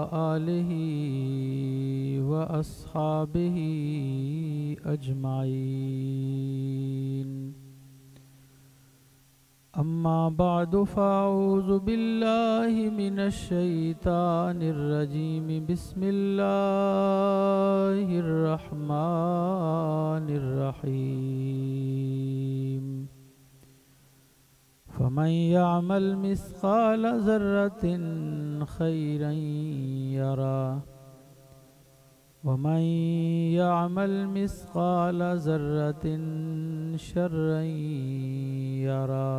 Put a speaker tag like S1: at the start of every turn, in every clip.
S1: आलिही व अस्हाबिही अजमाइन। अम्मा बादु फ़अऊज़ु बिल्लाहि मिनश शैतानिर रजीम। बिस्मिल्लाहिर रहमानिर रहीम। फ़मन यअमल मिस्क़ाल ज़र्रतिन ख़ैरन यरा वमन यअमल मिस्क़ाल ज़र्रतिन शर्रन यरा।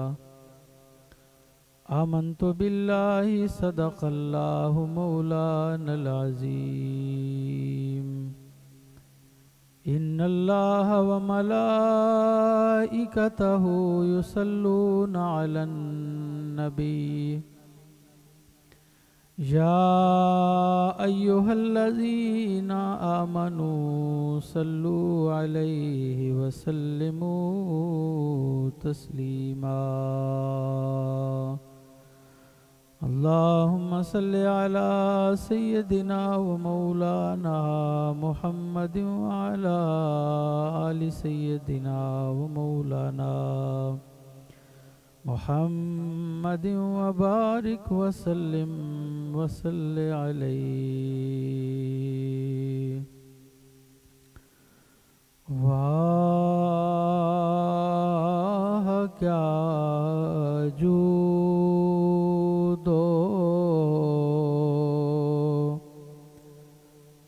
S1: आमन्तु बिल्लाहि सदक़ल्लाहु मौलानल अज़ीम। इन्नल्लाह व मलाइकतहु युसल्लूना अलन नबी। या अय्युहल्लज़ीना आमनू सल्लू अलैहि व सल्लिमू तस्लीमा। अल्लाहुम्मा सल्लि अला सय्यदिना व मौलाना मुहम्मदिन व अला आलि सय्यदिना व मौलाना मुहम्मदिन व बारिक व सल्लिम व सल्लि अलैहि। वाह क्या जूदो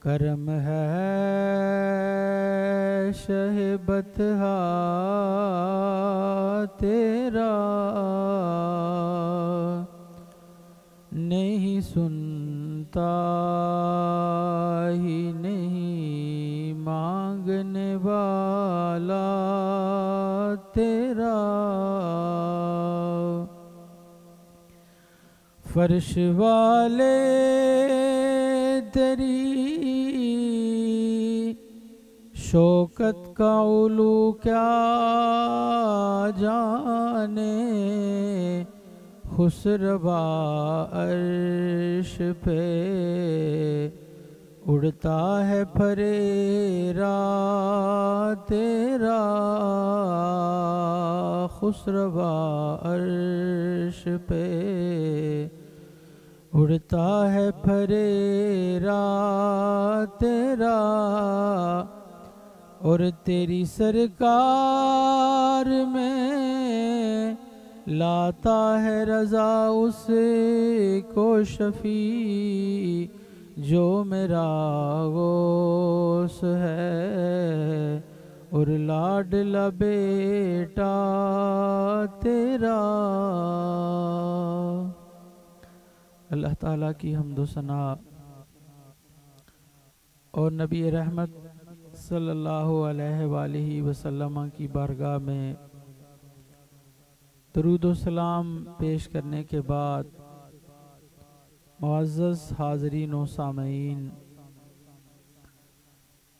S1: करम है शहबतहा तेरा। नहीं सुनता ही नहीं मांगने वाला तेरा। फर्श वाले तेरी शौकत का उलू क्या जाने। खुसरवा अर्श पे उड़ता है फरेरा तेरा। खुसरवा अर्श पे उड़ता है फरेरा तेरा। और तेरी सरकार में लाता है रज़ा उसको शफ़ी जो मेरा गौस है और लाडला बेटा तेरा। अल्लाह ताला की हम्दो सना और नबी रहमत सल्लल्लाहु अलैहि वसल्लम की बारगाह में दरूद व सलाम पेश करने के बाद मुअज़्ज़ज़ हाज़रीन व सामईन,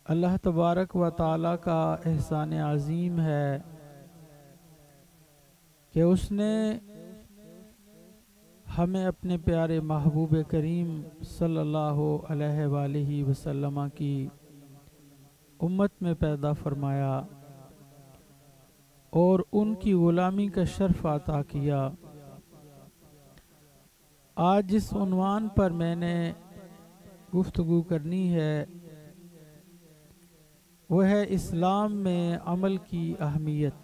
S1: अल्लाह तबारक व ताला का एहसान अज़ीम है कि उसने हमें अपने प्यारे महबूब करीम सल्लल्लाहु अलैहि वसल्लम की उम्मत में पैदा फरमाया और उनकी ग़ुलामी का शर्फ़ अता किया। आज जिस उन्वान पर मैंने गुफ्तगू करनी है वह है इस्लाम में अमल की अहमियत।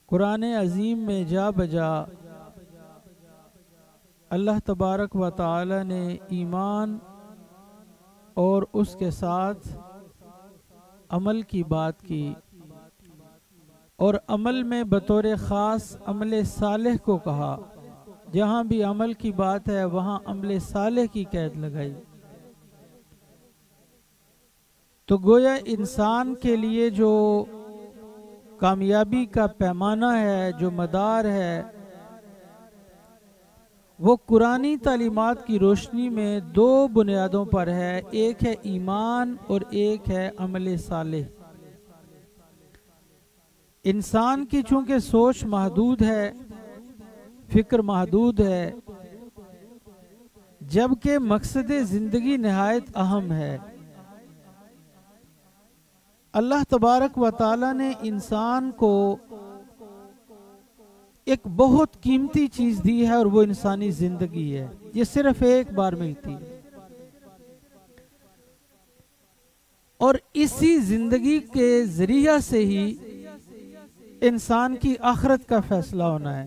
S1: कुरान अज़ीम में जा बजा अल्लाह तबारक व ताला ने ईमान और उसके साथ अमल की बात की और अमल में बतौर ख़ास अमल सालेह को कहा। जहाँ भी अमल की बात है वहाँ अमल सालेह की कैद लगाई। तो गोया इंसान के लिए जो कामयाबी का पैमाना है, जो मदार है, वो कुरानी तालीमात की रोशनी में दो बुनियादों पर है। एक है ईमान और एक है अमल सालेह। इंसान की चूंकि सोच महदूद है फिक्र महदूद है, जबकि मकसद जिंदगी निहायत अहम है। अल्लाह तबारक व तआला ने इंसान को एक बहुत कीमती चीज दी है और वो इंसानी जिंदगी है। ये सिर्फ एक बार मिलती है और इसी जिंदगी के जरिया से ही इंसान की आखिरत का फैसला होना है।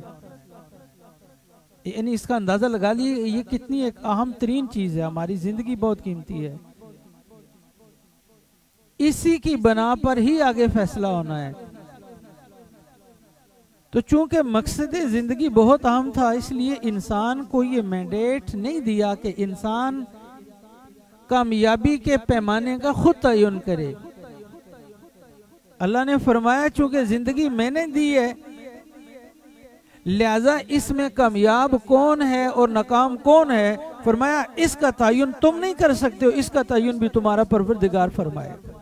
S1: यानी इसका अंदाजा लगा लिए ये कितनी एक अहम तरीन चीज है। हमारी जिंदगी बहुत कीमती है, इसी की बना पर ही आगे फैसला होना है। तो चूंकि मकसद जिंदगी बहुत अहम था, इसलिए इंसान को ये मैंडेट नहीं दिया कि इंसान कामयाबी के पैमाने का खुद तयन करे। अल्लाह ने फरमाया चूंकि जिंदगी मैंने दी है, लिहाजा इसमें कामयाब कौन है और नाकाम कौन है, फरमाया इसका तयन तुम नहीं कर सकते हो, इसका तयन भी तुम्हारा परवरदिगार फरमाएगा।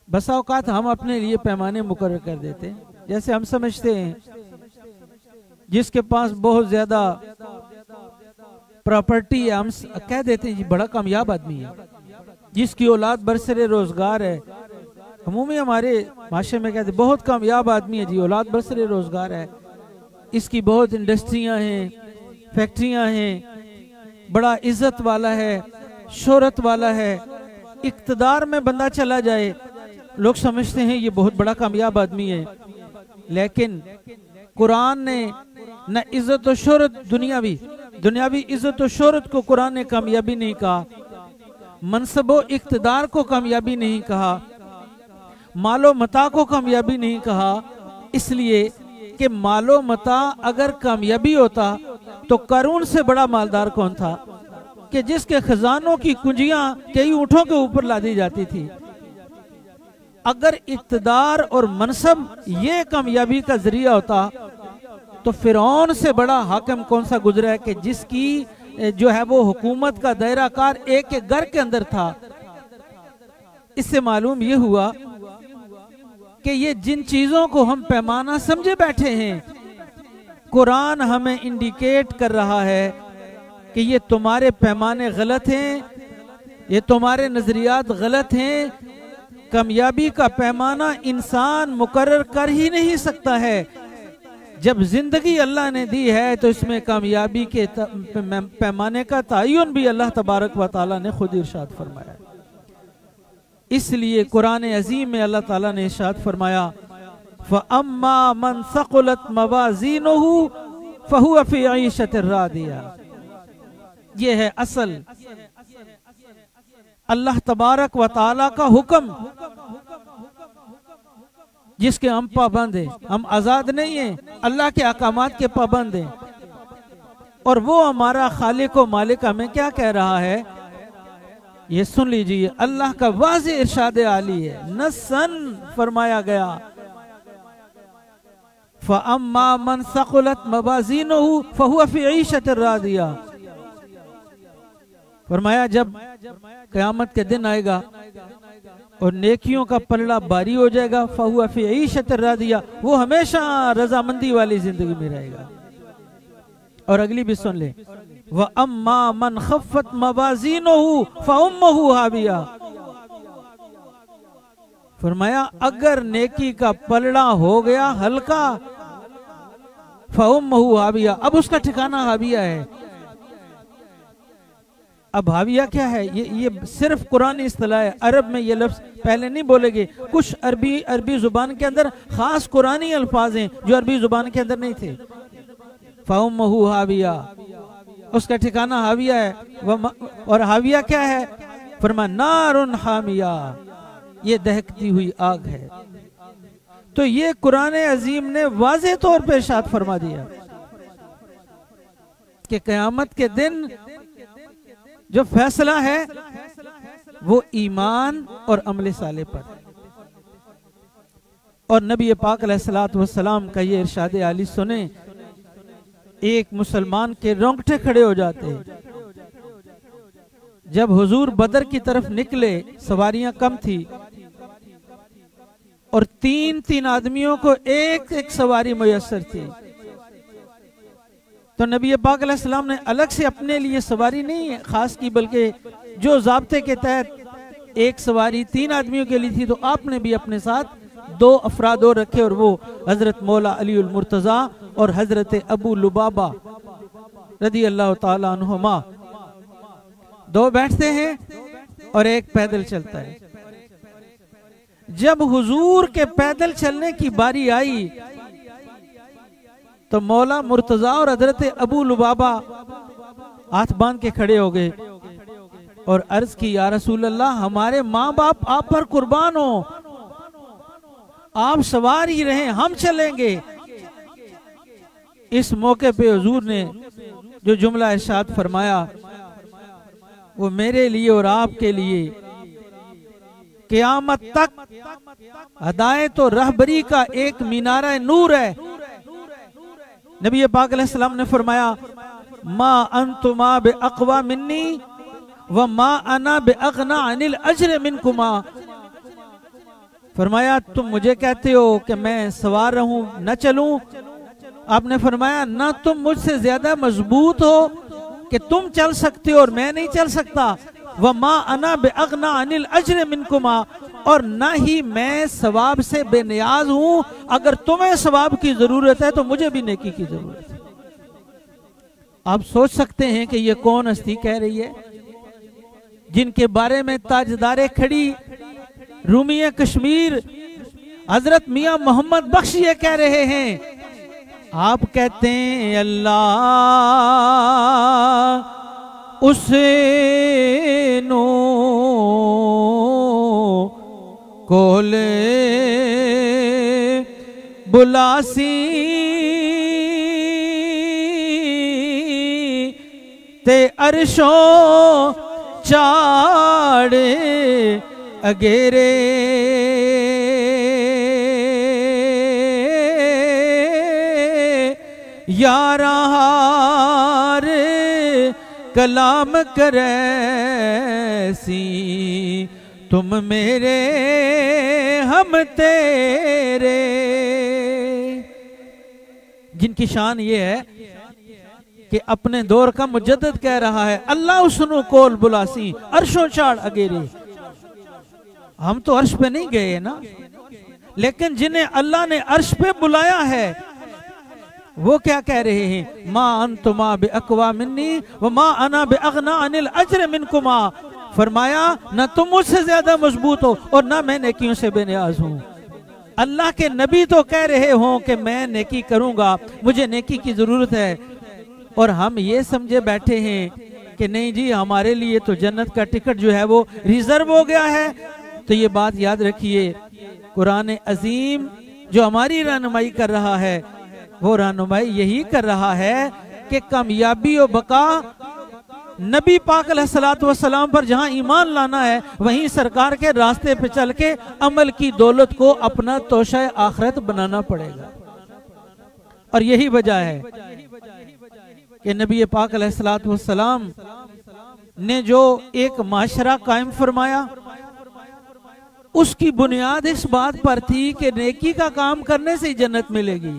S1: बसा औकात हम अपने लिए पैमाने मुकर्रर कर देते हैं। जैसे हम समझते हैं जिसके पास बहुत ज्यादा प्रॉपर्टी है, हम कह देते हैं जी बड़ा कामयाब आदमी है। जिसकी औलाद बरसरे रोजगार है, अमूमी हमारे माशरे में कहते बहुत कामयाब आदमी है जी, औलाद बरसरे रोजगार है, इसकी बहुत इंडस्ट्रियां हैं, फैक्ट्रियां हैं, बड़ा इज्जत वाला है, शोहरत वाला है। इक्तदार में बंदा चला जाए, लोग समझते हैं ये बहुत बड़ा कामयाब आदमी है। लेकिन कुरान ने न इज्जत और शोहरत दुनियावी इज्जत और शोहरत को कुरान ने कामयाबी नहीं कहा, मनसबो इक्तदार को कामयाबी नहीं कहा, मालो मता को कामयाबी नहीं कहा। इसलिए कि मालो मता अगर कामयाबी होता तो कारून से बड़ा मालदार कौन था कि जिसके खजानों की कुंजियां कई ऊंटों के ऊपर लादी जाती थी। अगर इक्तदार और मनसब ये कामयाबी का जरिया होता तो फिरौन से बड़ा हाकिम कौन सा गुजरा है कि जिसकी जो है वो हुकूमत का दायरा कार एक एक घर के अंदर था। इससे मालूम ये हुआ कि ये जिन चीजों को हम पैमाना समझे बैठे हैं, कुरान हमें इंडिकेट कर रहा है कि ये तुम्हारे पैमाने गलत हैं, ये तुम्हारे नजरियात गलत हैं। कामयाबी का पैमाना इंसान मुकर्रर कर ही नहीं सकता है। जब जिंदगी अल्लाह ने दी है तो इसमें कामयाबी के पैमाने का तयन भी अल्लाह तबारक व तआला ने खुद इरशाद फरमाया। इसलिए कुरान अजीम में अल्लाह ताला ने इरशाद फरमाया, फअम्मा मन सक़ुलत मवाज़ीनुहु फहुव फ़ी ईशतिर रादिया। ये है असल अल्लाह तबारक व तआला का हुक्म जिसके हम पाबंद हैं। हम आजाद नहीं हैं, अल्लाह के अहकामात के पाबंद हैं। और वो हमारा खालिक व मालिक हमें क्या कह रहा है, ये सुन लीजिए। अल्लाह का वाज़े इरशाद आली है, नसन फरमाया गया, फ़अम्मा मन सक़ुलत मवाज़ीनुहु फ़हुव फ़ी ईशतिर रादिया। फरमाया जब क़यामत के दिन आएगा और नेकियों का पलड़ा भारी हो जाएगा, फ़हुव फ़ी ईशतिर रादिया, वो हमेशा रजामंदी वाली जिंदगी में रहेगा। और अगली भी सुन ले, व अम्मा मन खफ़्फ़त मवाज़ीनुहु फ़उम्मुहु हाविया। फरमाया अगर नेकी का पलड़ा हो गया हल्का, फ़उम्मुहु हाविया, अब उसका ठिकाना हाविया है। अब हाविया क्या है, ये सिर्फ कुरानी इस्तिलाह है। अरब में ये लफ्ज पहले नहीं बोलेगे। कुछ अरबी जुबान के अंदर खास कुरानी अल्फाज हैं जो अरबी जुबान के अंदर नहीं थे। फ़उम्मुहु हाविया, उसका ठिकाना हाविया है। और हाविया क्या है, फरमा नारुन हामिया, ये दहकती हुई आग है। तो ये कुरान अजीम ने वाज़े तौर पे इरशाद फरमा दिया कि क़यामत के दिन जो फैसला है वो ईमान और अमल साले पर। और नबी पाक अलैहिस्सलातु वस्सलाम का ये इरशाद आली सुने, एक मुसलमान के रोंगटे खड़े हो जाते हैं। जब हुजूर बदर की तरफ निकले, सवारियां कम थी और तीन आदमियों को एक एक सवारी मुयस्सर थी। तो नबी पाक अलैहिस्सलाम ने अलग से अपने लिए सवारी नहीं खास की, बल्कि जो ज़ाब्ते के तहत एक सवारी 3 आदमियों के लिए थी, तो आपने भी अपने साथ 2 अफराद और रखे, और वो हजरत मौला अली उल मुर्तज़ा और हजरत अबू लुबाबा रदी अल्लाह ताला अन्हुमा। 2 बैठते हैं और एक पैदल चलता है। जब हुजूर के पैदल चलने की बारी आई तो मौला मुर्तजा और हजरत अबू लुबाबा हाथ बांध के खड़े हो गए और अर्ज की, या रसूल अल्लाह, हमारे माँ बाप आप पर कुर्बान हो, आप सवार ही रहें, हम चलेंगे। इस मौके पे हुजूर ने जो जुमला इरशाद फरमाया वो मेरे लिए और आपके लिए क़यामत तक हदायत और रहबरी का एक मीनारा नूर है। नबी पाक अलैहिस्सलाम ने फरमाया, मा अंतुमा बे अक़वा मिन्नी व मा अना बे अग़ना अनिल अज्र मिनकुमा। फरमाया, तुम मुझे कहते हो कि मैं सवार रहूं न चलूं, आपने फरमाया ना तुम मुझसे ज्यादा मजबूत हो कि तुम चल सकते हो और मैं नहीं चल सकता। व मा अना बे अग़ना अनिल अज्र मिनकुमा, और ना ही मैं सवाब से बेनियाज हूं। अगर तुम्हें सवाब की जरूरत है तो मुझे भी नेकी की जरूरत है। आप सोच सकते हैं कि ये कौन हस्ती कह रही है, जिनके बारे में ताजदारे खड़ी रूमिया कश्मीर हजरत मियां मोहम्मद बख्श ये कह रहे हैं। आप कहते हैं अल्लाह उसे नो कोले बुलासी ते अरशो चाड़े अगेरे यारा हार कलाम करैसी, तुम मेरे हम तेरे। जिनकी शान ये है कि अपने दौर का मुजद्दिद कह रहा है, अल्लाह उसनु कोल बुलासी अर्शों चाड़ अगेरे। हम तो अर्श पे नहीं गए ना, लेकिन जिन्हें अल्लाह ने अर्श पे बुलाया है वो क्या कह रहे हैं, माँ अंतुमा बे अक़वा मिन्नी व माँ अना बे अग़ना अनिल अज्र मिनकुमा। फरमाया, न तुम मुझसे ज्यादा मजबूत हो और न मैं नेकियों से बेनियाज हूँ। अल्लाह के नबी तो कह रहे हो कि मैं नेकी करूंगा, मुझे नेकी की जरूरत है, और हम ये समझे बैठे हैं कि नहीं जी हमारे लिए तो जन्नत का टिकट जो है वो रिजर्व हो गया है। तो ये बात याद रखिए, कुरान अजीम जो हमारी रहनुमाई कर रहा है वो रहनुमाई यही कर रहा है कि कामयाबी और बका नबी पाक अलैहिस्सलातु वस्सलाम पर जहां ईमान लाना है वहीं सरकार के रास्ते पे चल के अमल की दौलत को अपना तोशा आखिरत बनाना पड़ेगा। और यही वजह है कि नबी पाक अलैहिस्सलातु वस्सलाम ने जो एक माशरा कायम फरमाया उसकी बुनियाद इस बात पर थी कि नेकी का काम करने से ही जन्नत मिलेगी।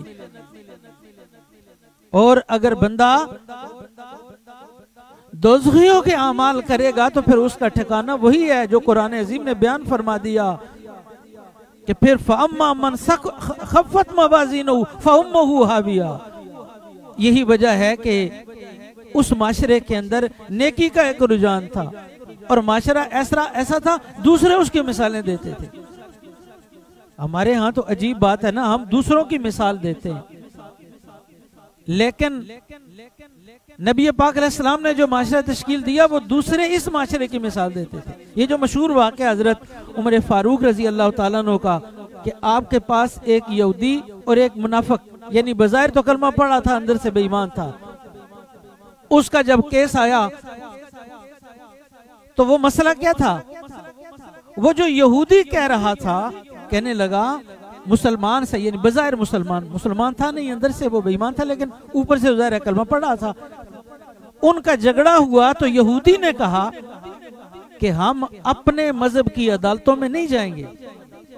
S1: और अगर बंदा दोज़खियों के अमाल करेगा तो फिर उसका ठिकाना वही है जो कुरान अजीम ने बयान फरमा दिया कि फिर फ़अम्मा मन खफ़्फ़त मवाज़ीनुहु फ़उम्मुहु हाविया। यही वजह है कि उस माशरे के अंदर नेकी का एक रुझान था और माशरा ऐसा था, दूसरे उसकी मिसालें देते थे। हमारे यहाँ तो अजीब बात है ना, हम दूसरों की मिसाल देते हैं, लेकिन नबी पाक अलैहिस्सलाम ने जो माशरा तश्कील दिया वो दूसरे इस माशरे की मिसाल देते थे। ये जो मशहूर वाक़या हजरत उमर फारूक रजी अल्लाह ताला अन्हु का कि आपके पास एक यहूदी और एक मुनाफिक, यानी बज़ाहिर तो कलमा पढ़ा था, अंदर से बेईमान था, उसका जब केस आया तो वो मसला क्या था, वो जो यहूदी कह रहा था, कहने लगा मुसलमान से, यानी बज़ाहिर मुसलमान था नहीं, अंदर से वो बेईमान था, लेकिन ऊपर से ज़ाहिर कलमा पढ़ा था। उनका झगड़ा हुआ तो यहूदी ने कहा कि हम अपने मजहब की अदालतों में नहीं जाएंगे,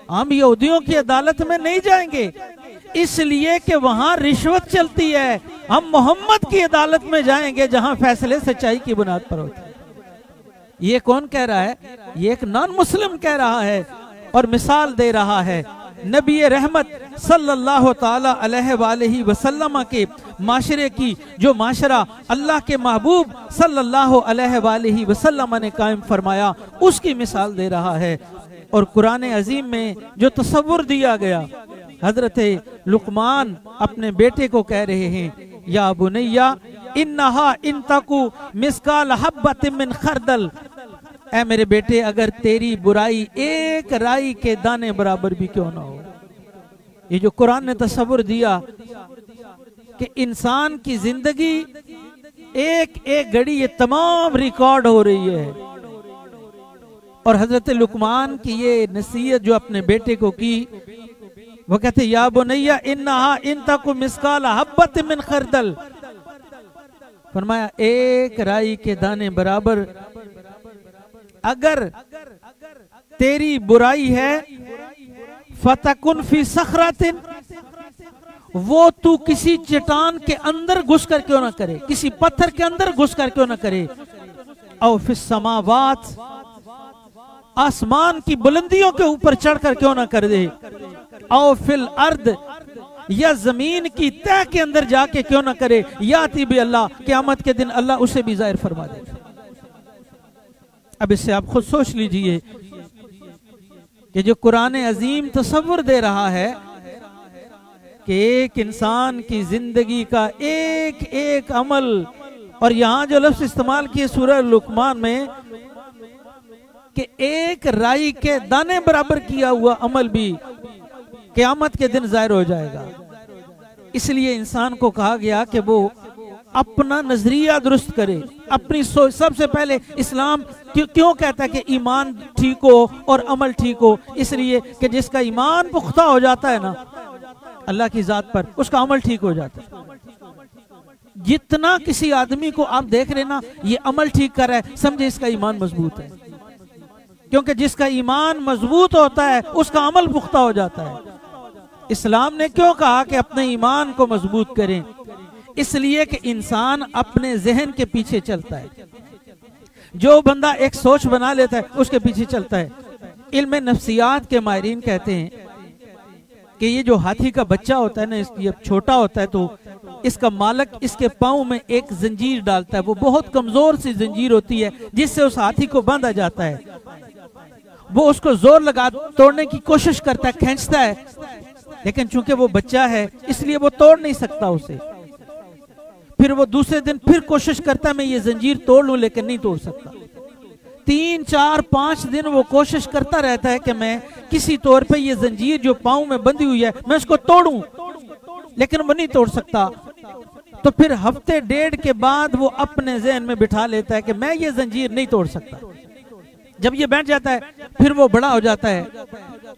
S1: हम यहूदियों की अदालत में नहीं जाएंगे, इसलिए कि वहां रिश्वत चलती है, हम मोहम्मद की अदालत में जाएंगे जहां फैसले सच्चाई की बुनियाद पर होते हैं। ये कौन कह रहा है? ये एक नॉन मुस्लिम कह रहा है और मिसाल दे रहा है नबी रहमत सल्लल्लाहु ताला अलैहि वसल्लम के माशरे की, जो माशरा अल्लाह के महबूब सल्लल्लाहु अलैहि वसल्लम ने कायम फरमाया, उसकी मिसाल दे रहा है। और कुरान अजीम में जो तसव्वुर दिया गया, हजरत लुकमान अपने बेटे को कह रहे हैं, या बुनैया इन्नहा इन तकु मिस्काल हब्बतिन मिन खरदल, ऐ मेरे बेटे अगर तेरी बुराई एक राई के दाने बराबर भी क्यों ना हो। ये जो कुरान ने तसव्वुर दिया कि इंसान की जिंदगी एक एक घड़ी ये तमाम रिकॉर्ड हो रही है। और हजरत लुकमान की ये नसीहत जो अपने बेटे को की, वो कहते या बुनैया इन्नहा इन तकु मिस्काल हब्बतिन मिन खरदल, फरमाया एक राई के दाने बराबर अगर तेरी बुराई है, फतकुन फी सखरातिन, वो तू किसी चट्टान के अंदर घुस कर क्यों ना करे, किसी पत्थर के अंदर घुस कर क्यों ना करे, औ फिस समावात, आसमान की बुलंदियों के ऊपर चढ़कर क्यों ना कर दे, औ फिल अर्द, या जमीन की तह के अंदर जाके क्यों ना करे, या तीबी अल्लाह, क़यामत के दिन अल्लाह उसे भी जाहिर फरमा देगा। अब इससे आप खुद सोच लीजिए कि जो कुरान अजीम तसव्वुर दे रहा है कि एक इंसान की जिंदगी का एक एक अमल, और यहां जो लफ्ज इस्तेमाल किए सूरह लुकमान में कि एक राई के दाने बराबर किया हुआ अमल भी क़यामत के दिन जाहिर हो जाएगा। इसलिए इंसान को कहा गया कि वो अपना नजरिया दुरुस्त करे, अपनी सोच। सबसे पहले इस्लाम क्यों कहता है कि ईमान ठीक हो और अमल ठीक हो? इसलिए कि जिसका ईमान पुख्ता हो जाता है ना अल्लाह की जात पर, उसका अमल ठीक हो जाता है। जितना किसी आदमी को आप देख रहे ना ये अमल ठीक कर रहा है, समझे इसका ईमान मजबूत है, क्योंकि जिसका ईमान मजबूत होता है उसका अमल पुख्ता हो जाता है। इस्लाम ने क्यों कहा कि अपने ईमान को मजबूत करें? इसलिए कि इंसान अपने जहन के पीछे चलता है। जो बंदा एक सोच बना लेता है उसके पीछे चलता है। इल्म नफ्सियात के माहिरीन कहते हैं कि ये जो हाथी का बच्चा होता है ना, ये छोटा होता है तो इसका मालिक इसके पाँव में एक जंजीर डालता है। वो बहुत कमजोर सी जंजीर होती है जिससे उस हाथी को बांधा जाता है। वो उसको जोर लगा तोड़ने की कोशिश करता है, खींचता है, लेकिन चूंकि वो बच्चा है इसलिए वो तोड़ नहीं सकता उसे। फिर वो दूसरे दिन फिर कोशिश करता है मैं ये जंजीर तोड़ लूं, लेकिन नहीं तोड़ सकता। 3, 4, 5 दिन वो कोशिश करता रहता है कि मैं किसी तौर पे ये जंजीर जो पाँव में बंधी हुई है मैं उसको तोड़ूं, लेकिन वो नहीं तोड़ सकता। तो फिर हफ्ते डेढ़ के बाद वो अपने जहन में बिठा लेता है कि मैं ये जंजीर नहीं तोड़ सकता। जब ये बैठ जाता है फिर वो बड़ा हो जाता है।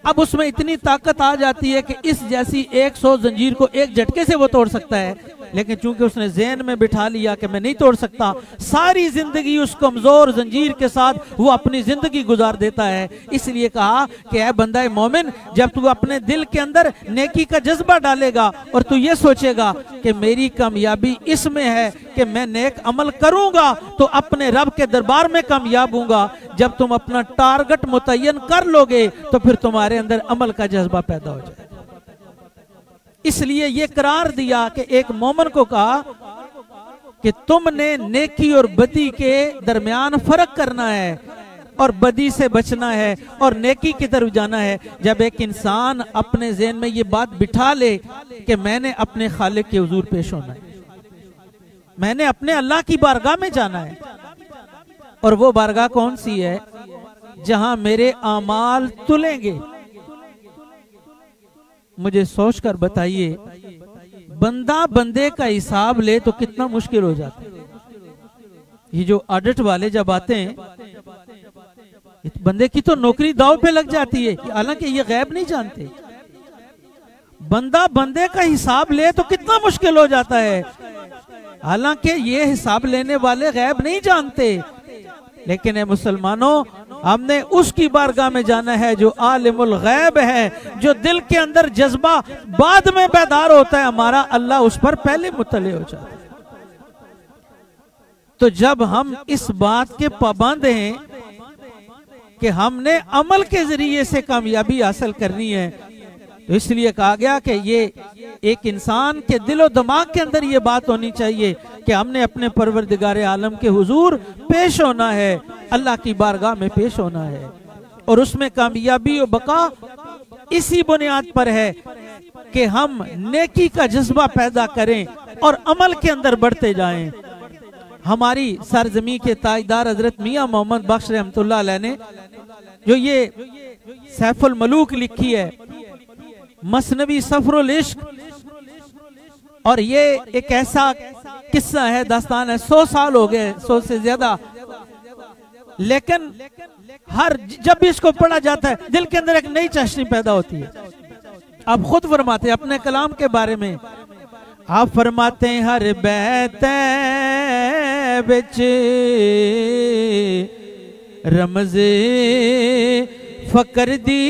S1: अब उसमें इतनी ताकत आ जाती है कि इस जैसी 100 जंजीर को एक झटके से वो तोड़ सकता है, लेकिन चूंकि उसने ज़हन में बिठा लिया कि मैं नहीं तोड़ सकता, सारी जिंदगी उस कमजोर जंजीर के साथ वो अपनी जिंदगी गुजार देता है। इसलिए कहा कि ऐ बंदा मोमिन, जब तू अपने दिल के अंदर नेकी का जज्बा डालेगा और तू ये सोचेगा कि मेरी कामयाबी इसमें है कि मैं नेक अमल करूंगा तो अपने रब के दरबार में कामयाब हूंगा। जब तुम अपना टारगेट मुतय्यन कर लोगे तो फिर तुम्हारे अंदर अमल का जज्बा पैदा हो जाएगा। इसलिए ये करार दिया कि एक मोमिन को कहा कि तुमने नेकी और बदी के दरमियान फर्क करना है और बदी से बचना है और नेकी की तरफ जाना है। जब एक इंसान अपने ज़हन में ये बात बिठा ले कि मैंने अपने खालिक के हुजूर पेश होना है, मैंने अपने अल्लाह की बारगाह में जाना है, और वो बारगाह कौन सी है? जहां मेरे आमाल तुलेंगे। मुझे सोचकर बताइए, बंदा बंदे का हिसाब ले तो कितना मुश्किल हो जाता है। ये जो ऑडिट वाले जब आते हैं, बंदे की तो नौकरी दांव पे लग जाती है, हालांकि ये गैब नहीं जानते। बंदा बंदे का हिसाब ले तो कितना मुश्किल हो जाता है, हालांकि ये हिसाब लेने वाले गैब नहीं जानते। लेकिन मुसलमानों, हमने उसकी बारगाह में जाना है जो आलिमुल गैब है, जो दिल के अंदर जज्बा बाद में बेदार होता है हमारा, अल्लाह उस पर पहले मुतले हो जाता है। तो जब हम इस बात के पाबंद हैं कि हमने अमल के जरिए से कामयाबी हासिल करनी है, तो इसलिए कहा गया कि ये एक इंसान के दिलो दिमाग के अंदर ये बात होनी चाहिए कि हमने अपने परवरदिगार आलम के हुजूर पेश होना है, अल्लाह की बारगाह में पेश होना है। और उसमें कामयाबी और बका इसी बुनियाद पर है कि हम नेकी का जज्बा पैदा करें और अमल के अंदर बढ़ते जाएं। हमारी सरजमी के ताजदार हजरत मियां मोहम्मद बख्श रहमतुल्लाह अलैह ने जो ये सैफुल मलूक लिखी है, मसनवी सफरुल इश्क, और ये एक ऐसा किस्सा है, दास्तान है, 100 साल हो गए, 100 से ज्यादा, लेकिन हर जब भी इसको पढ़ा जाता है दिल के अंदर एक नई चाशनी पैदा होती है। आप खुद फरमाते हैं अपने कलाम के बारे में, आप फरमाते हैं हर बैत बिच रमज़े फकर दी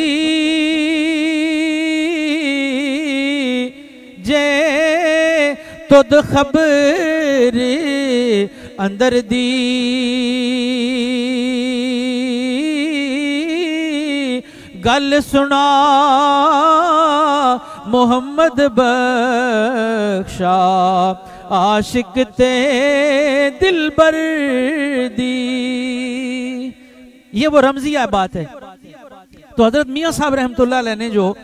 S1: जे तुद खबर अंदर दी, गल सुना मोहम्मद बख्शा आशिक ते दिलबर दी। ये वो रमजिया बात है। तो हजरत मियां साहब रहमतुल्लाह अलैह ने जो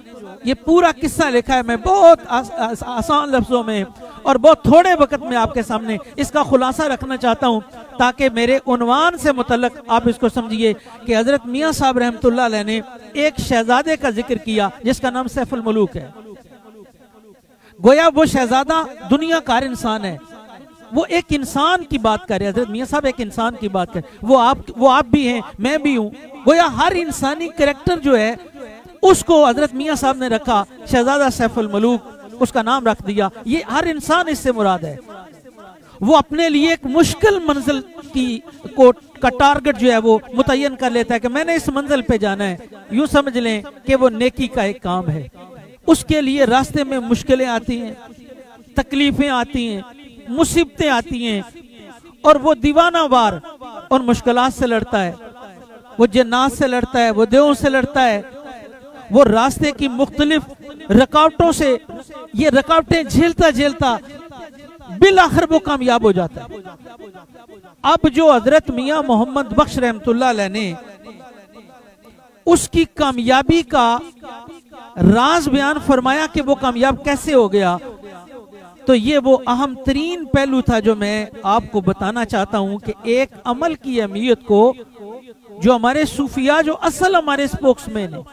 S1: ये पूरा किस्सा लिखा है, मैं बहुत आसान लफ्जों में और बहुत थोड़े वक्त में आपके सामने इसका खुलासा रखना चाहता हूँ ताकि मेरे उन्वान से मुतल्लक आप इसको समझिए कि हजरत मियां साहब रहमतुल्लाह अलैह ने एक शहजादे का जिक्र किया जिसका नाम सैफुल मलूक है। गोया वो शहजादा दुनियाकार इंसान है, वो एक इंसान की बात कर रहे हैं। हजरत मियां साहब एक इंसान की बात कर, वो आप भी हैं, मैं भी हूँ। गोया हर इंसानी कैरेक्टर जो है उसको हजरत मियां साहब ने रखा, शहजादा सैफुल मलूक उसका नाम रख दिया। ये हर इंसान इससे मुराद है। वो अपने लिए एक मुश्किल मंजिल का टारगेट जो है वो मुतय्यन कर लेता है कि मैंने इस मंजिल पे जाना है। यूं समझ लें कि वो नेकी का एक काम है। उसके लिए रास्ते में मुश्किलें आती हैं, तकलीफें आती हैं, मुसीबतें आती हैं, और वो दीवाना वार और मुश्किलात से लड़ता है, वो जन्नात से लड़ता है, वो देवों से लड़ता है, वो रास्ते की मुख्तलिफ रुकावटों से ये रुकावटें झेलता झेलता बिल आखिर वो कामयाब हो जाता है। अब जो हजरत मियां मोहम्मद बख्श रहमतुल्लाह अलैह ने उसकी कामयाबी का राज बयान फरमाया कि वो कामयाब कैसे हो गया, तो ये वो अहम तरीन पहलू था जो मैं आपको बताना चाहता हूं कि एक अमल की अहमियत को जो हमारे सूफिया जो असल हमारे स्पोक्समैन है,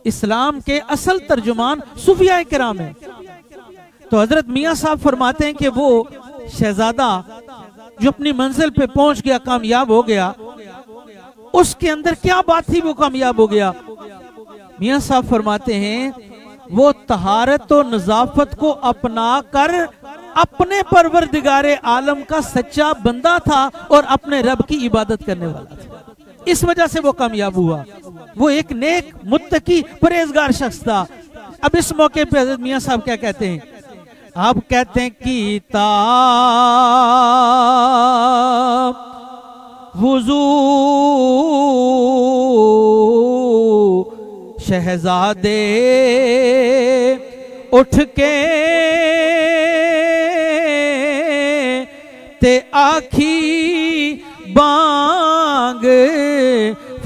S1: इस्लाम के असल तर्जुमान सूफिया किराम है। तो हजरत मियां साहब फरमाते हैं कि वो शहजादा जो अपनी मंजिल पे पहुंच गया, कामयाब हो गया, उसके अंदर क्या बात थी वो कामयाब हो गया। मियां साहब फरमाते हैं वो तहारत और नजाफत को अपना कर अपने परवरदिगारे आलम का सच्चा बंदा था और अपने रब की इबादत करने वाला था। इस वजह से वो कामयाब हुआ। वो एक नेक मुत्तकी परहेजगार शख्स था। अब इस मौके पे हजरत मियां साहब क्या कहते हैं, आप कहते हैं कि वुजू शहजादे उठ के ते आखी बांग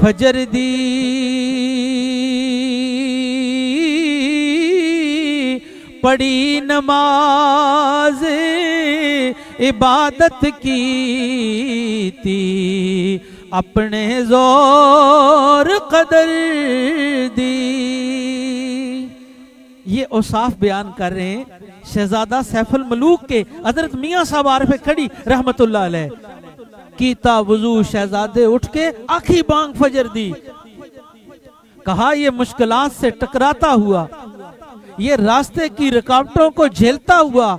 S1: फजर दी, पढ़ी नमाज इबादत की थी, अपने जोर कदर दी। ये औसाफ बयान कर रहे हैं शहजादा सैफुल मलूक के हजरत मियां साहब आरिफ खड़ी रहमतुल्लाह अलैह। कीता वुजू शहजादे उठ के आखी बांग फजर दी। कहा ये मुश्किलात से टकराता हुआ, ये रास्ते की रुकावटों को झेलता हुआ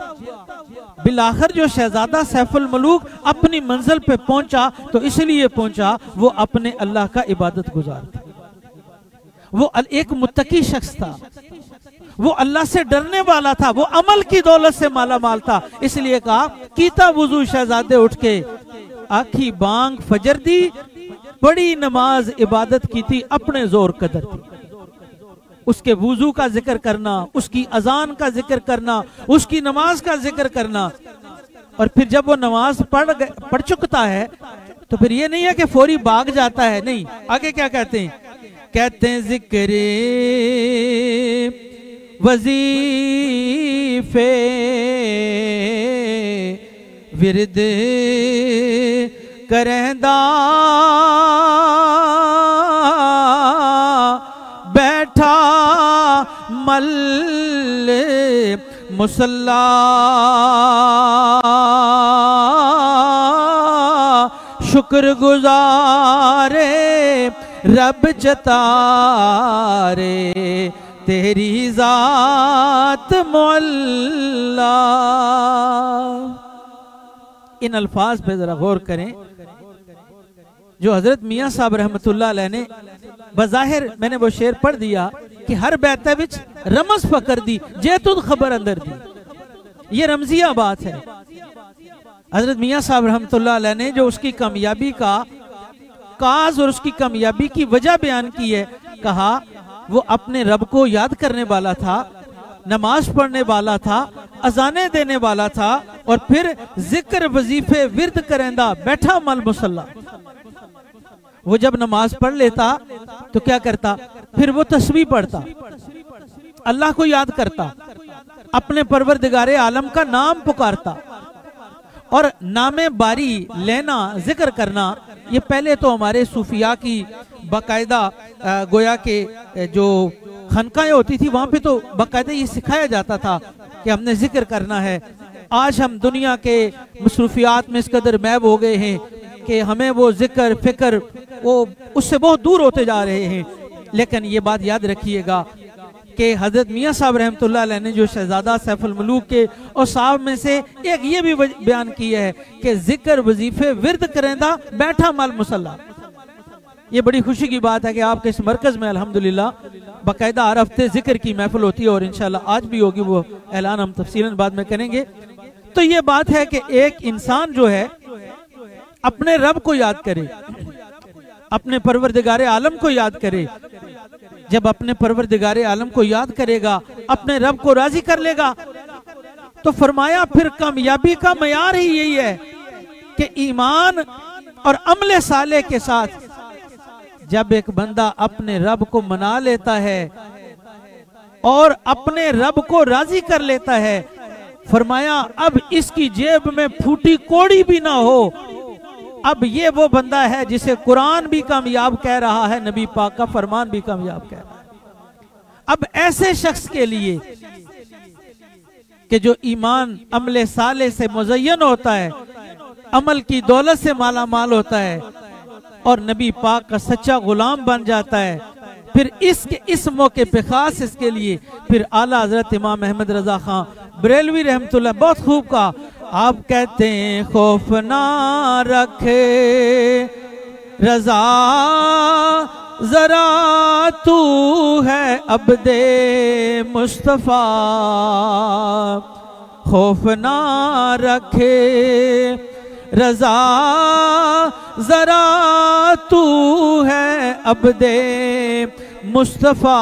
S1: बिलाखिर जो शहजादा सैफुल मलूक अपनी मंजिल पे पहुंचा तो इसलिए पहुंचा वो अपने अल्लाह का इबादत गुजार था, वो एक मुत्तकी शख्स था, वो अल्लाह से डरने वाला था, वो अमल की दौलत से माला माल था। इसलिए कहा कीता वुजू शहजादे उठ के, आखी बांग फजर दी, बड़ी नमाज इबादत की थी, अपने जोर कदर थी। उसके वुजू का जिक्र करना, उसकी अजान का जिक्र करना, उसकी नमाज का जिक्र करना। और फिर जब वो नमाज पढ़ चुकता है तो फिर ये नहीं है कि फौरी भाग जाता है, नहीं, आगे क्या कहते हैं, कहते हैं जिक्रे वजीफे विरद करंदा बैठा मल मुसल्ला, शुक्र गुजारे रब जतारे तेरी जात मौला। इन अल्फाज पे जरा गौर करें जो हजरत मियाँ साहब रहमतुल्लाह अलैह ने बज़ाहिर, मैंने वो शेर पढ़ दिया कि हर बैते विच रमज फकर दी जे तुद खबर अंदर दी, ये रमजिया बात है। हजरत मियाँ साहब रहमतुल्लाह अलैह ने जो उसकी कामयाबी का काज और उसकी कामयाबी की वजह बयान की है, कहा वो अपने रब को याद करने वाला था, नमाज पढ़ने वाला था, अजाने देने वाला था, और फिर जिक्र वजीफे विरद करेंदा बैठा मल मुसल्ला। वो जब नमाज पढ़ लेता तो क्या करता, फिर वो तस्बीह पढ़ता, अल्लाह को याद करता, अपने परवरदिगारे आलम का नाम पुकारता। और नामे बारी लेना, जिक्र करना, ये पहले तो हमारे सूफिया की बाकायदा गोया के जो खनकाएं होती थी वहां पे तो बाकायदा ये सिखाया जाता था कि हमने जिक्र करना है। आज हम दुनिया के मसरूफियात में इस कदर मैब हो गए हैं कि हमें वो जिक्र फिक्र वो उससे बहुत दूर होते जा रहे हैं। लेकिन ये बात याद रखिएगा कि हजरत मियाँ साहब रहमतुल्लाह अलैह ने जो शहजादा सैफुल मलूक के और साहब में से एक ये भी बयान किया है कि जिक्र वजीफे विरद करेंदा बैठा मल मुसल्ला। ये बड़ी खुशी की बात है कि आपके इस मरकज में अल्हम्दुलिल्लाह बाकायदा हर हफ्ते जिक्र की महफिल होती है और इंशाल्लाह आज भी होगी, वो ऐलान हम तफसीलन बाद में करेंगे। तो ये बात है कि एक इंसान जो है अपने रब को याद करे, अपने परवरदिगारे आलम को याद करे। जब अपने परवरदिगारे आलम को याद करेगा, अपने रब को राजी कर लेगा, तो फरमाया फिर कामयाबी का मयार ही यही है कि ईमान और अमले साले के साथ जब एक बंदा अपने रब को मना लेता है और अपने रब को राजी कर लेता है, फरमाया अब इसकी जेब में फूटी कोड़ी भी ना हो, अब ये वो बंदा है जिसे कुरान भी कामयाब कह रहा है, नबी पाक का फरमान भी कामयाब कह रहा है। अब ऐसे शख्स के लिए कि जो ईमान अमले साले से मुज़य्यन होता है, अमल की दौलत से माला माल होता है और नबी पाक का सच्चा गुलाम बन जाता है, फिर इस मौके पे खास इसके लिए फिर आला हजरत इमाम अहमद रजा खां बरेलवी रहमतुल्लाह बहुत खूब कहा। आप कहते हैं खौफ ना रखे रजा जरा तू है अब्दे मुस्तफा, खौफ ना रखे रजा जरा तू है अब्दे मुस्तफा,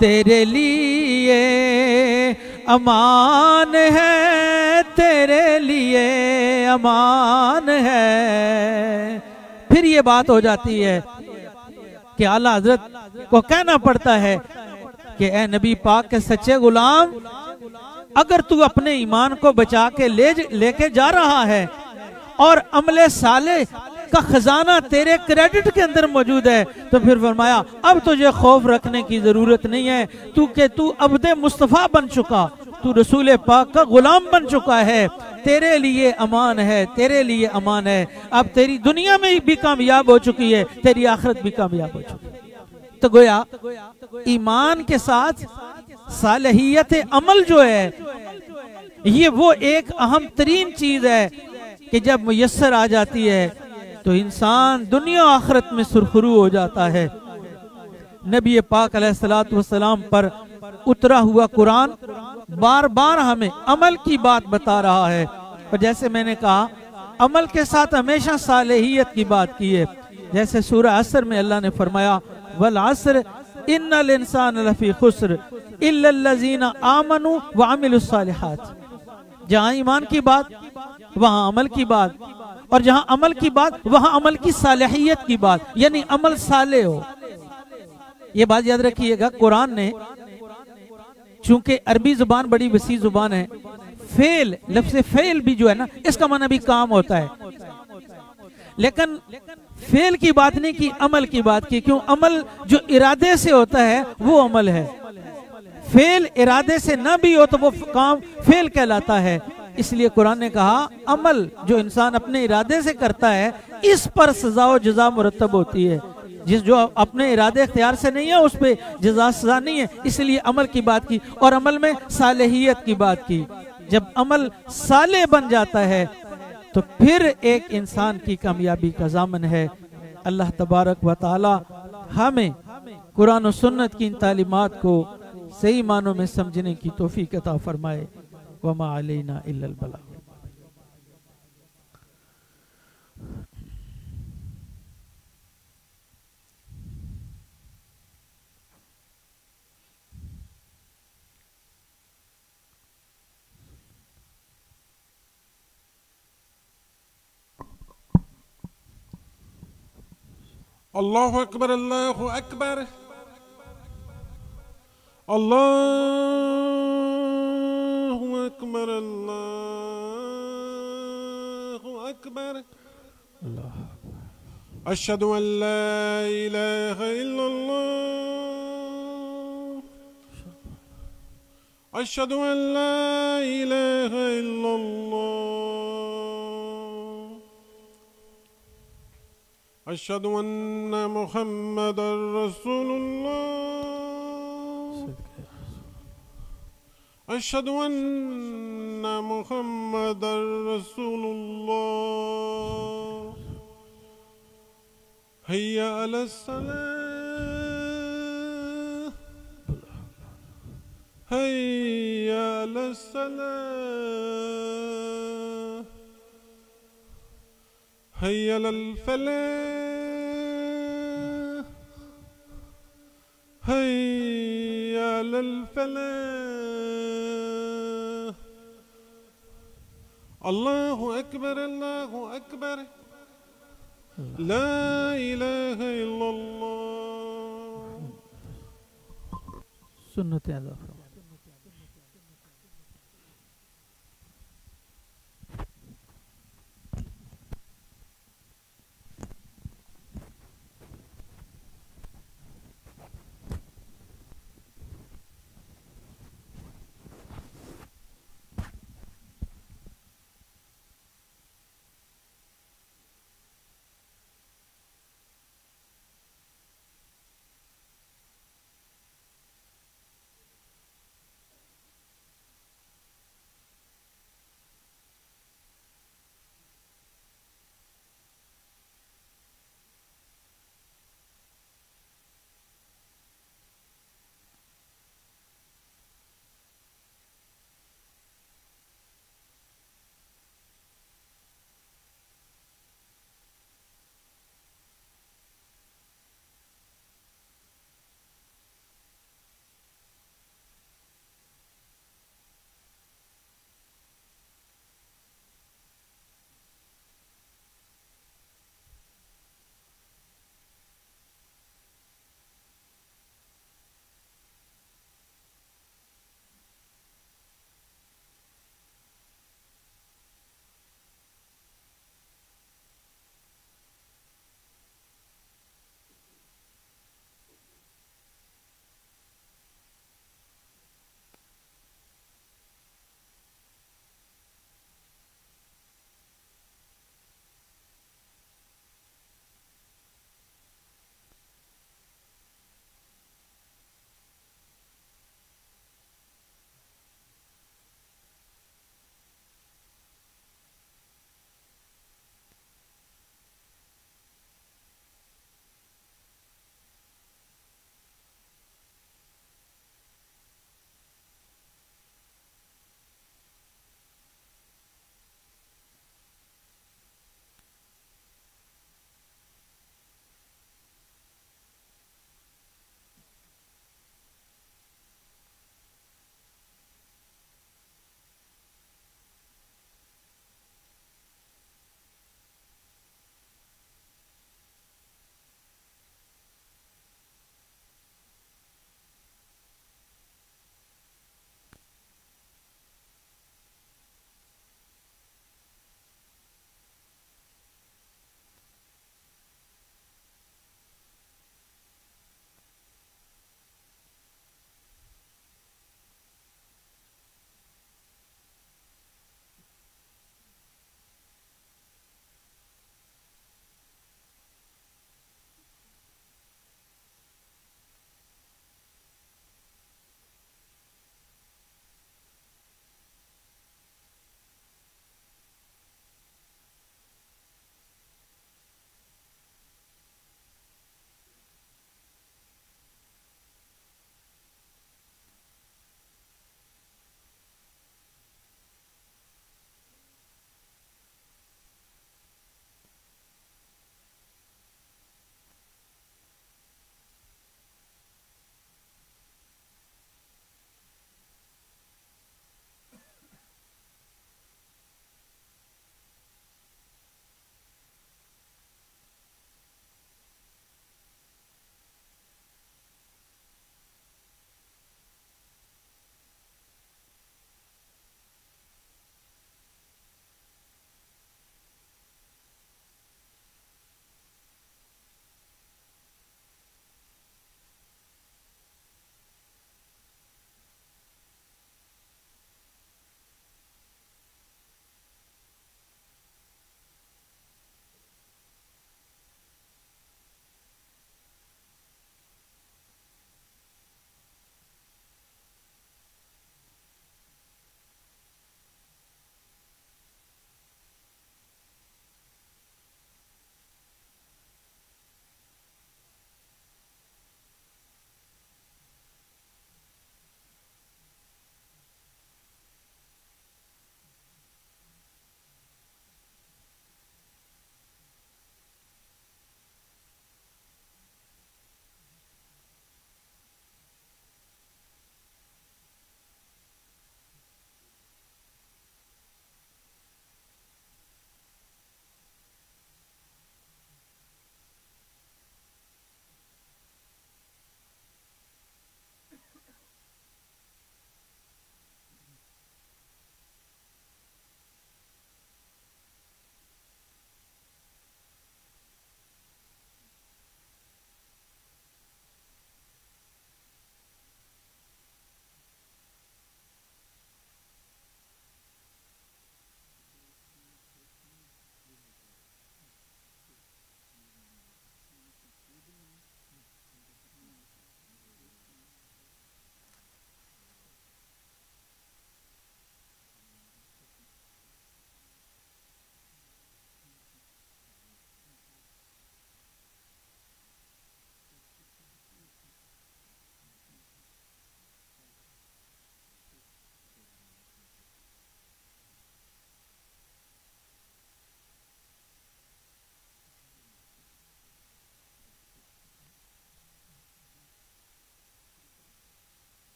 S1: तेरे लिए अमान है, तेरे लिए अमान है। फिर ये बात हो जाती है कि आला हजरत को कहना पड़ता है कि ए नबी पाक के सच्चे गुलाम, अगर तू अपने ईमान को बचा के लेके जा रहा है और अमले साले का खजाना तेरे क्रेडिट के अंदर मौजूद है, तो फिर फरमाया अब तुझे खौफ रखने की जरूरत नहीं है, तू अब्दे मुस्तफा बन चुका, तू रसूल पाक का गुलाम बन चुका है, तेरे लिए अमान है, तेरे लिए अमान है। अब तेरी दुनिया में भी कामयाब हो चुकी है, तेरी आखिरत भी कामयाब हो चुकी है। तो गोया ईमान के साथ सालहियत अमल जो है ये वो एक अहम तरीन चीज है कि जब मुयस्सर आ जाती है तो इंसान दुनिया आखिरत में सुरखरू हो जाता है। नबी पाक अलैहिस्सलातु वस्सलाम पर उतरा हुआ कुरान बार बार हमें अमल की बात बता रहा है। और जैसे मैंने कहा, अमल के साथ हमेशा सालेहियत की बात की है। जैसे सूरह असर में अल्लाह ने फरमाया, वल असर इन्नल इंसान लफी खुस्र इल्लल्लज़ीना आमनु व अमिलुस सालिहात। जहाँ ईमान की बात वहाँ अमल की बात, और जहाँ अमल की बात वहाँ अमल की सालेहियत की बात, यानी अमल साले हो। ये बात याद रखिएगा, कुरान ने चूंकि अरबी जुबान बड़ी वसी जुबान है, फेल लफ्ज़ फेल भी जो है ना, इसका माना भी काम होता है, लेकिन फेल की बात नहीं की, अमल की बात की। क्यों? अमल जो इरादे से होता है वो अमल है। फेल इरादे से ना भी हो तो वो काम फेल कहलाता है। इसलिए कुरान ने कहा अमल जो इंसान अपने इरादे से करता है इस पर सजा व जजा मुरतब होती है। जिस जो अपने इरादे इख्तियार से नहीं है उस पे जजा सजा नहीं है। इसलिए अमल की बात की, और अमल में सालेहियत की बात की। जब अमल साले बन जाता है तो फिर एक इंसान की कामयाबी का ज़ामन है। अल्लाह तबारक व तआला हमें कुरान और सुन्नत की इन तालीमात को सही मानों में समझने की तौफीक अता फरमाए। वमा अलैना इल्लल बलाग।
S2: अल्लाहु अकबर, अल्लाहु अकबर, अल्लाहु अकबर, अल्लाहु अकबर। अशहदु अन ला इलाहा इल्लल्लाह, अशहदु अन ला इलाहा इल्लल्लाह, अशहदु अन्न मुहम्मदर रसूलुल्लाह, अशहदु अन्न मुहम्मदर रसूलुल्लाह। हय्या अलस सलाह, हय्या अलस सलाह, हय्या अलल फलाह, हय्या अलल फलाह। अल्लाहु अकबर, अल्लाहु अकबर, ला इलाहा इल्लल्लाह।
S1: सुन्नत अदा फरमाए।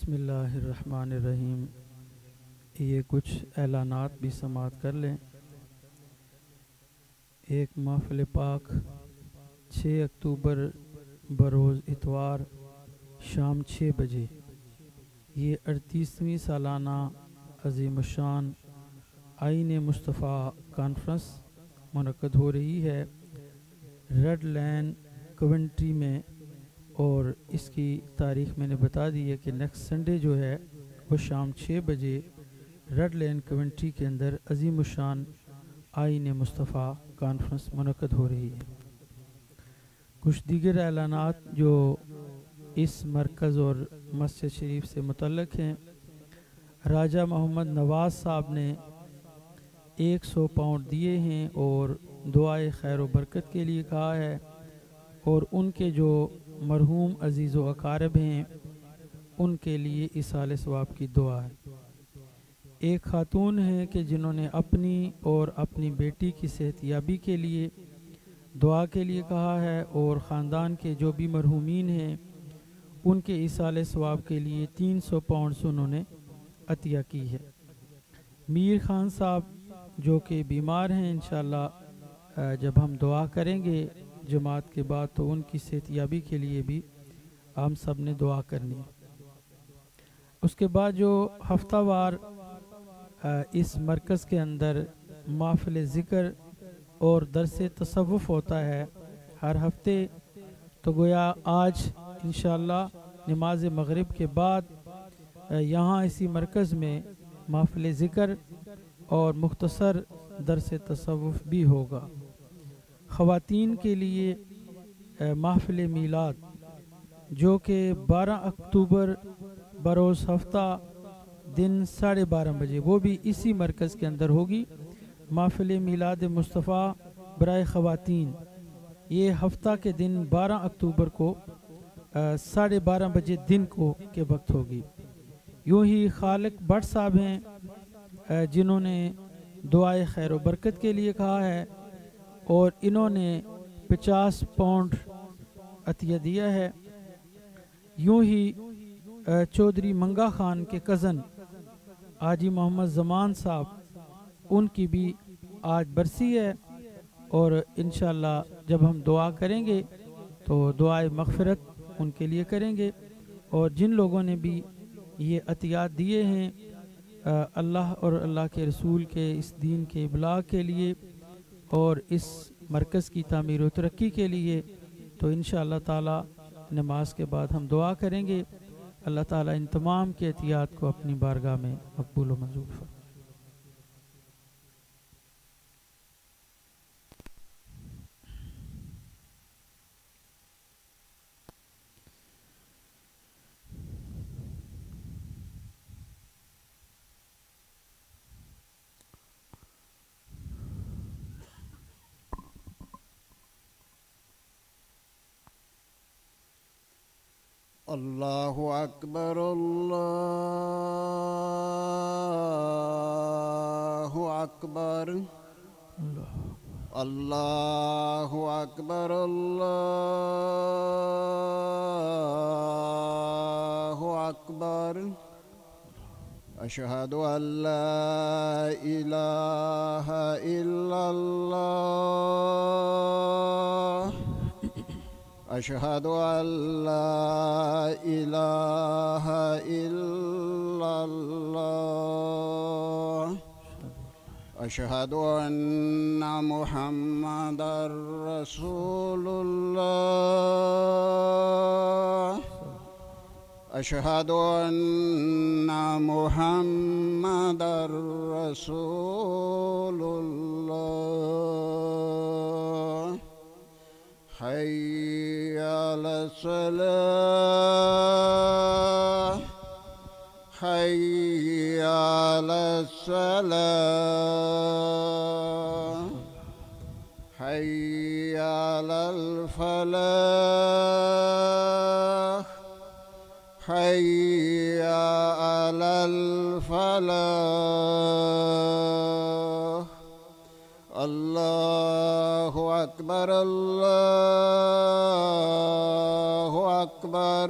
S1: बिस्मिल्लाहिर्रहमानिर्रहीम। ये कुछ ऐलानात भी समात कर लें। एक महफ़िल पाक 6 अक्टूबर बरोज़ इतवार शाम 6 बजे ये 38वीं सालाना अज़ीमुशान आईन मुस्तफ़ा कॉन्फ्रेंस मुनक़्क़द हो रही है रेड लैन कवेंट्री में। और इसकी तारीख़ मैंने बता दी है कि नेक्स्ट संडे जो है वो शाम 6 बजे रेड लैन कवेंट्री के अंदर अज़ीमुशान आईन मुस्तफ़ा कॉन्फ्रेंस मुनक़्क़द हो रही है। कुछ दीगर ऐलानात जो इस मरकज़ और मस्जिद शरीफ से मुतल्लिक़ हैं। राजा मोहम्मद नवाज़ साहब ने 100 पाउंड दिए हैं और दुआए खैर व बरकत के लिए कहा है। और उनके जो मरहूम अजीज़ व अकारब हैं उनके लिए इसाले सवाब की दुआ है। एक खातून है कि जिन्होंने अपनी और अपनी बेटी की सेहतयाबी के लिए दुआ के लिए कहा है और ख़ानदान के जो भी मरहूमीन हैं उनके इसाले सवाब के लिए 300 पाउंड से उन्होंने अतिया की है। मीर खान साहब जो कि बीमार हैं, इंशाअल्लाह जब हम दुआ करेंगे जमात के बाद तो उनकी सेहतयाबी के लिए भी हम सब ने दुआ करनी है। उसके बाद जो हफ्तावार इस मरकज़ के अंदर महफ़िल ज़िक्र और दरस तसव्वुफ़ होता है हर हफ्ते, तो गोया आज इंशाअल्लाह नमाज मगरिब के बाद यहाँ इसी मरकज़ में महफ़िल ज़िक्र और मुख्तसर दरस तसव्वुफ़ भी होगा। ख़वातीन के लिए महफ़िल मीलाद जो कि 12 अक्टूबर बरोज़ हफ्ता दिन 12:30 बजे वो भी इसी मरकज़ के अंदर होगी। महफ़िल मीलाद मुस्तफ़ा बराए ख़वातीन ये हफ्ता के दिन 12 अक्टूबर को 12:30 बजे दिन को के वक्त होगी। यूँ ही खालिक भट्ट साहब हैं जिन्होंने दुआए खैर व बरकत के लिए कहा है और इन्होंने 50 पाउंड अतिया दिया है। यूँ ही चौधरी मंगा खान के कज़न हाजी मोहम्मद ज़मान साहब उनकी भी आज बरसी है और इंशाअल्लाह जब हम दुआ करेंगे तो दुआए मग़फ़िरत उनके लिए करेंगे। और जिन लोगों ने भी ये अतियात दिए हैं अल्लाह और अल्लाह के रसूल के इस दीन के इब्लाग़ के लिए और इस मरकज़ की तामीर व तरक्की के लिए, तो इंशाअल्लाह ताला नमाज के बाद हम दुआ करेंगे। अल्लाह ताला इन तमाम के एहतियात को अपनी बारगाह में मकबूल व मंजूर फरमाए।
S3: अल्लाहु अकबर अल्लाहु अकबर अल्लाहु अकबर अल्लाहु अकबर अशहदु अल्ला इलाहा इल्लल्लाह अशहदु अल्ला इलाहा इल्लल्लाह अशहदु अन्ना मुहम्मदर रसूलुल्लाह अशहदु अन्ना मुहम्मदर रसूलुल्लाह हय्या अलस्सलाह हय्या अलस्सलाह हय्या अलल फलाह हय्या अलल फलाह अल्लाहु अकबर अल्लाहु अकबर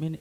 S1: मिन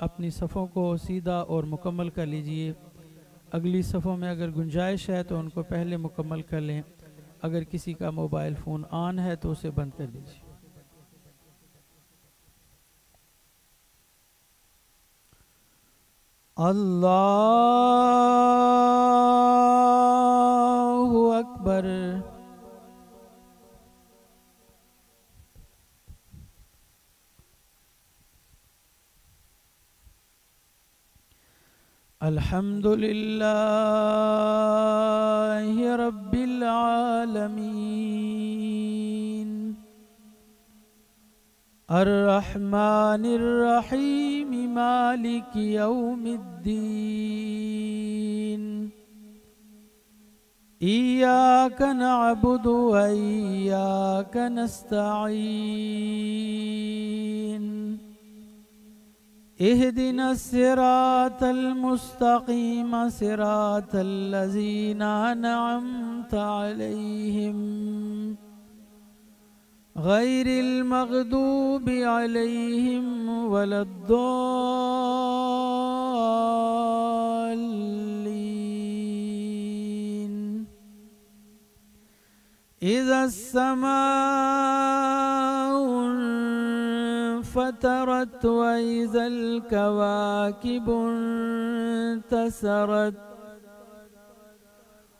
S1: अपनी सफ़ों को सीधा और मुकम्मल कर लीजिए। अगली सफ़ों में अगर गुंजाइश है तो उनको पहले मुकम्मल कर लें। अगर किसी का मोबाइल फ़ोन ऑन है तो उसे बंद कर लीजिए। अल्लाहु अकबर। अल्हम्दुलिल्लाहि रब्बिल आलमीन। अर्रहमानिर्रहीम मालिक यौमिद्दीन इय्याक नअबुदु व इय्याक नस्तईन इहदिनस सिरातल मुस्तकीम सिरातल लज़ीना अनअमता अलैहिम गैरिल मग़दूबि अलैहिम वलद्दॉल्लीन इज़्ज़ समाउ फतरत व इज़्ज़ल कवाकिबु इंतसरत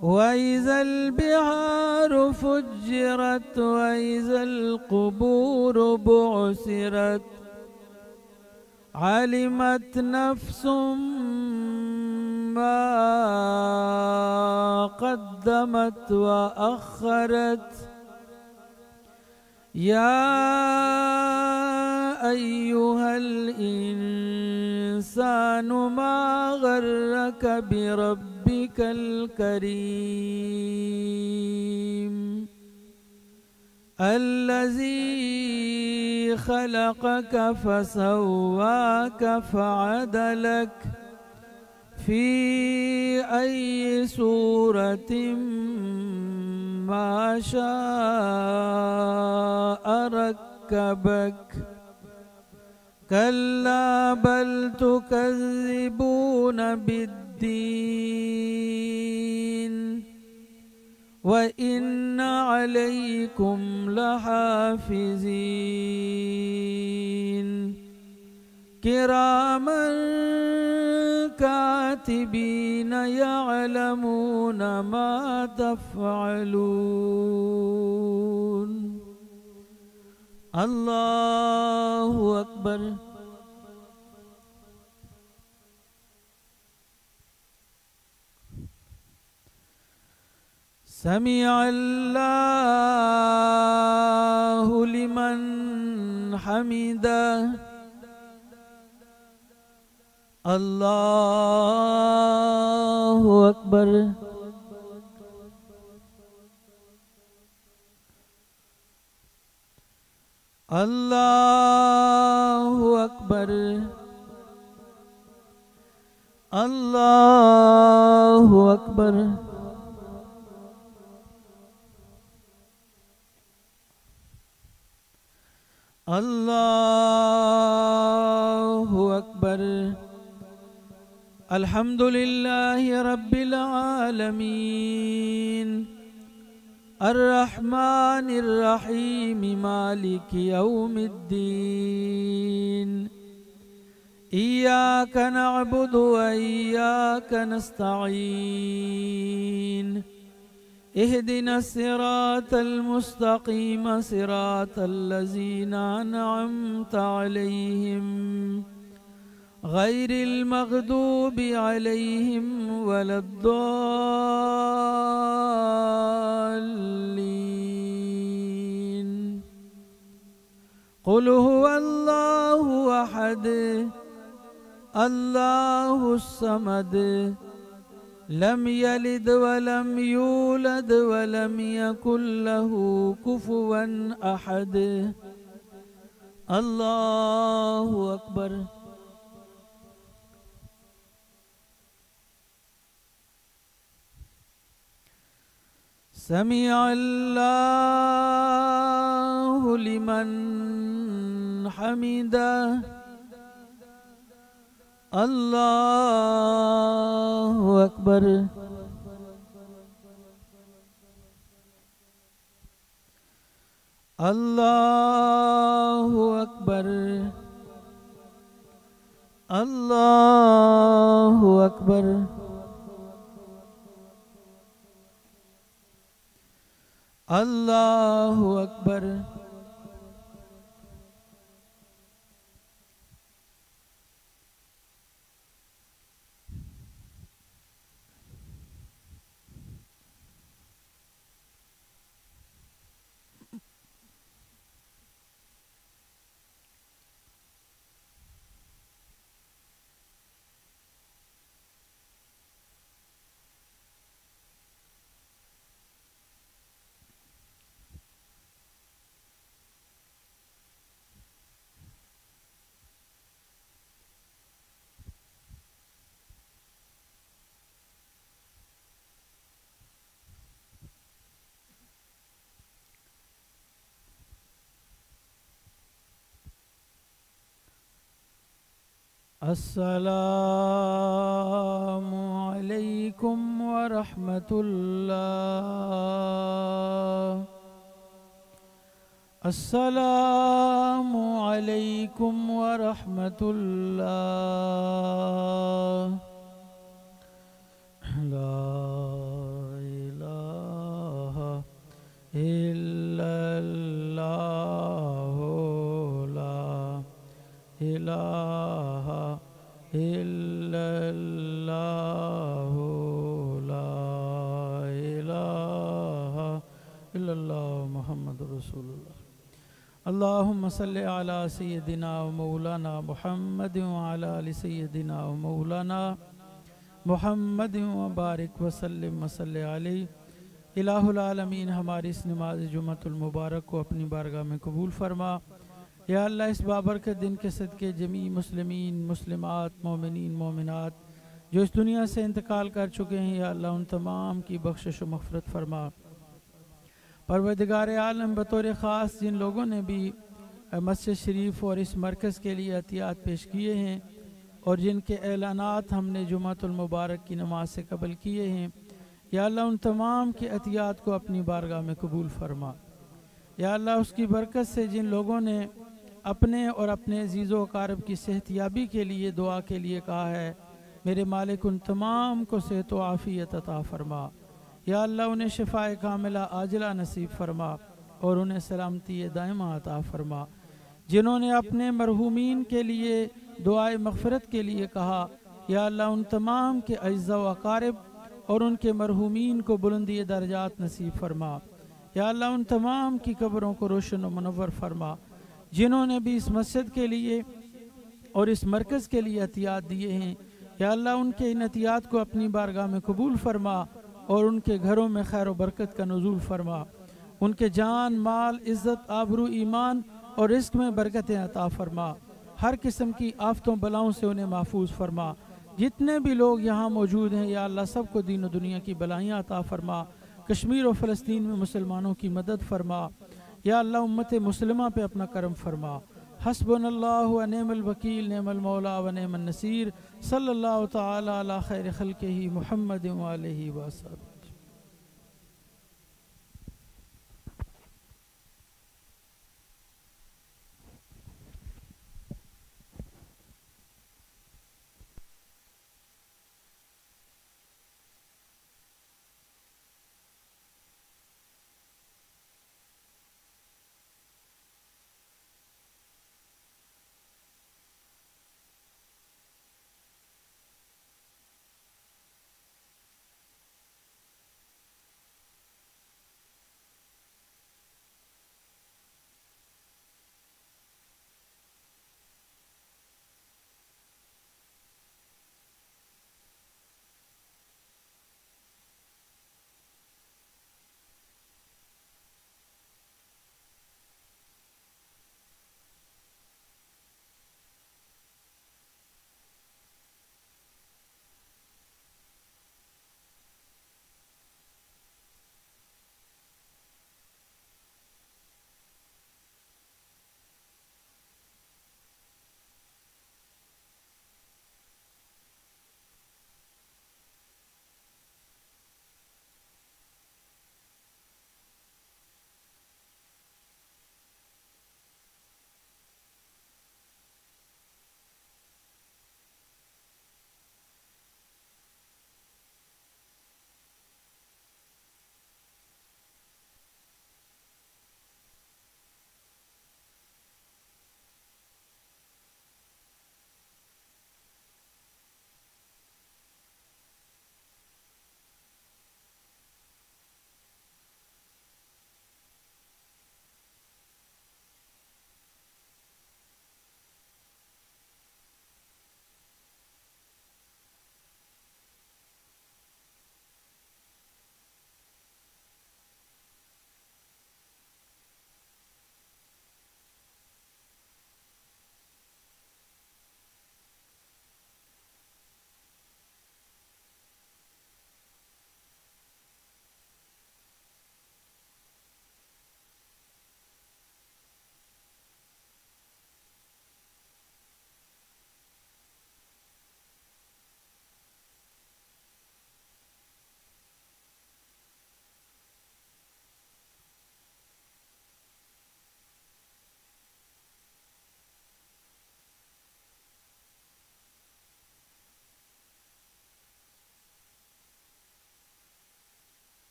S1: व इज़्ज़ल बिहारु फुज्जिरत व इज़्ज़ल क़ुबूरु बुअसिरत अलिमत नफ्सुम मा क़द्दमत व अख़रत या अय्युहल इंसानु मा गर्रक बिरब्बिकल करीम अल्लज़ी खलक़क फसव्वाक फ़अदलक फ़ी अय्यि सूरतिम मा शाअ रक्कबक कल्ला बल तुकज़्ज़िबून बिद्दीन व इन्न अलैकुम लहाफ़िज़ीन किरामन कातिबीन यअलमून मा तफ़अलून। अल्लाहु अकबर। समिअल्लाहु लिमन हमिदह। अल्लाहु अकबर। अल्लाहु अकबर। अल्लाहु अकबर। अल्लाहु अकबर। अल्हम्दुलिल्लाहि रब्बिल आलमीन अर्रहमानिर रहीम मालिकि यौमिद्दीन इय्याक नअबुदु व इय्याक नस्तईन इहदिनस सिरातल मुस्तकीम सिरातल लज़ीना अनअमता अलैहिम गैरिल मग़दूबि अलैहिम वलद्दॉल्लीन क़ुल हुवल्लाहु अहद अल्लाहुस समद लम यलिद वलम यूलद वलम यकुल लहू कुफुवन अहद। अल्लाहु अकबर। समिअल्लाहु लिमन हमिदह। अल्लाहु अकबर। अल्लाहु अकबर। अल्लाहु अकबर। अल्लाहु अकबर। अस्सलामु अलैकुम व रहमतुल्लाह। अस्सलामु अलैकुम व रहमतुल्लाह। ला इलाहा इल्लल्लाह ला इलाहा इल्लल्लाह ला इलाहा इल्लल्लाह मुहम्मदुर रसूलुल्लाह। अल्लाहुम्मा सल्लि अला सय्यदिना व मौलाना मुहम्मद व अला आलि सय्यदिना व मौलाना मुहम्मद व बारिक व सल्लिम व सल्लि अलैहि। इलाहुल आलमीन, हमारी इस नमाज जुम्मतुल मुबारक को अपनी बारगाह में कबूल फरमा। या अल्लाह, इस बाबरकत दिन के सदके जमी मुस्लिमीन मुस्लिमात मोमिनीन मोमिनात जो इस दुनिया से इंतकाल कर चुके हैं, या अल्लाह उन तमाम की बख्शिश व मग़फ़िरत फरमा। परवरदिगार आलम, बतौर ख़ास जिन लोगों ने भी मस्जिद शरीफ और इस मरकज़ के लिए अतियात पेश किए हैं और जिनके ऐलानात हमने जुम्मतुल मुबारक की नमाज से कबल किए हैं, या अल्लाह उन तमाम के अतियात को अपनी बारगाह में कबूल फरमा। या अल्लाह, उसकी बरकत से जिन लोगों ने अपने और अपने अज़ीज़ो अकारब की सेहतियाबी के लिए दुआ के लिए कहा है, मेरे मालिक उन तमाम को सेहत व आफ़ियत अता फरमा। या अल्लाह, उन्हें शिफ़ाए कामिला आजिला नसीब फरमा और उन्हें सलामती दायमा अता फरमा। जिन्होंने अपने मरहूमीन के लिए दुआए मग़फ़िरत के लिए कहा, या अल्लाह उन तमाम के अज़्ज़ा व अकारब और उनके मरहूमीन को बुलंदी दर्जात नसीब फरमा। या अल्लाह, उन तमाम की कब्रों को रोशन व मुनव्वर फरमा। जिन्होंने भी इस मस्जिद के लिए और इस मरकज़ के लिए अतियात दिए हैं, या अल्लाह उनके इन अतियात को अपनी बारगाह में कबूल फरमा और उनके घरों में खैर व बरकत का नुज़ूल फरमा। उनके जान माल इज़्ज़त आबरू ईमान और रिज़्क़ में बरकतें अता फरमा। हर किस्म की आफ़तों बलाओं से उन्हें महफूज फरमा। जितने भी लोग यहाँ मौजूद हैं, या अल्लाह सबको दीन और दुनिया की बलाइयाँ अता फरमा। कश्मीर और फ़लस्तीन में मुसलमानों की मदद फरमा। या अल्लाह, उम्मत मुस्लिमा पे अपना करम फरमा। हस्बुनल्लाहु व निअमल वकील, निअमल मौला व निअमन नसीर। सल्लल्लाहु तआला अला खैर खल्क़िही मुहम्मद व आलिहि व अस्हाबिही।